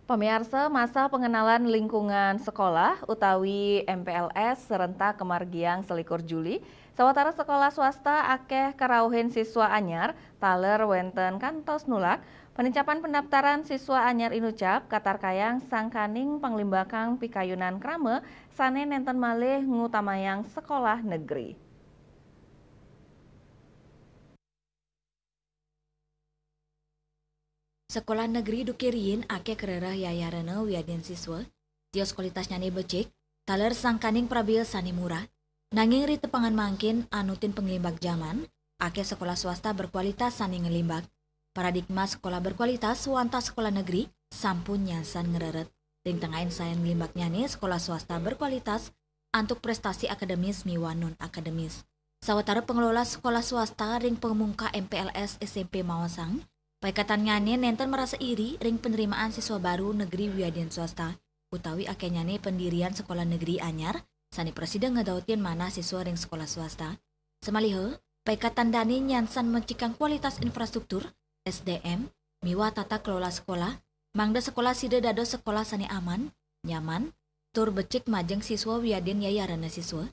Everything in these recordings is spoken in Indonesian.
Pemirsa, masa pengenalan lingkungan sekolah utawi MPLS serentak kemargiang selikur Juli, sawatara sekolah swasta akeh karawuhin siswa anyar, taler wenten kantos nulak, penencapan pendaftaran siswa anyar inucap katar kayang sangkaning panglimbakang pikayunan krame sane nenten malih ngutamayang sekolah negeri. Sekolah negeri Dukirin ake kererah yayarana wiadin siswa, tios kualitasnya nih becik, taler sangkaning prabil sani murah, nanging ri tepangan mangkin anutin penglimbak zaman, ake sekolah swasta berkualitas sani ngelimbak. Paradigma sekolah berkualitas wanta sekolah negeri sampun nyansan ngereret. Ring tengahin sayan ngelimbaknya nih sekolah swasta berkualitas untuk prestasi akademis miwa non akademis. Sawatara pengelola sekolah swasta ring pengumumka MPLS SMP Mawasang, paikatannya nenten merasa iri ring penerimaan siswa baru negeri wiadin swasta, utawi akenyane pendirian sekolah negeri anyar, sani presiden ngedautin mana siswa ring sekolah swasta. Semalihe, paikatan dani nyansan mencikang kualitas infrastruktur, SDM, miwa tata kelola sekolah, mangda sekolah sida dado sekolah sani aman, nyaman, tur becik majeng siswa wiadin yayarana siswa.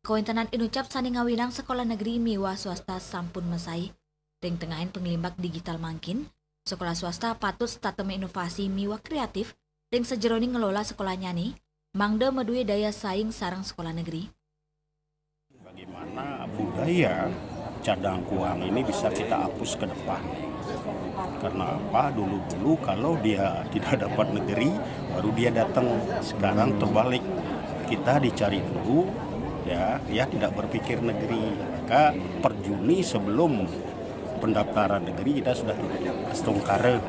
Kawintenan inucap sani ngawinang sekolah negeri miwa swasta sampun mesai. Ring tengahin penglimbak digital mangkin, sekolah swasta patut stateme inovasi miwa kreatif, ring sejeroni ngelola sekolahnya nih, mangda medue daya saing sarang sekolah negeri. Bagaimana budaya cadang kuang ini bisa kita hapus ke depan? Karena apa? Dulu-dulu kalau dia tidak dapat negeri, baru dia datang. Sekarang terbalik, kita dicari dulu, ya dia tidak berpikir negeri. Maka per Juni sebelum pendaftaran negeri kita sudah stongkare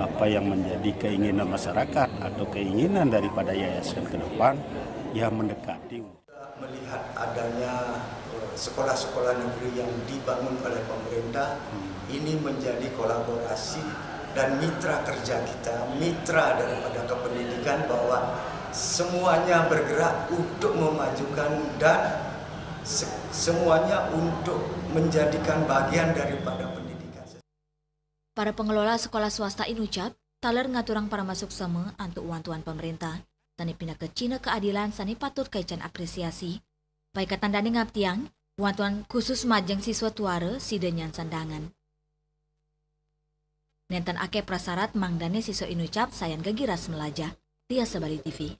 apa yang menjadi keinginan masyarakat atau keinginan daripada yayasan ke depan yang mendekati. Melihat adanya sekolah-sekolah negeri yang dibangun oleh pemerintah, ini menjadi kolaborasi dan mitra kerja kita, mitra daripada kependidikan, bahwa semuanya bergerak untuk memajukan dan semuanya untuk menjadikan bagian daripada pendidikan. Para pengelola sekolah swasta inucap, taler ngaturang para masuk sama antuk wantuan pemerintah. Sani pindah ke Cina keadilan sani patut kaican apresiasi. Paikatan dani ngaptiang, wantuan khusus majeng siswa tuare sida nyansan dangan. Nenten ake prasarat mangdane siswa inucap sayan gegiras melajah. Tia Sabali TV.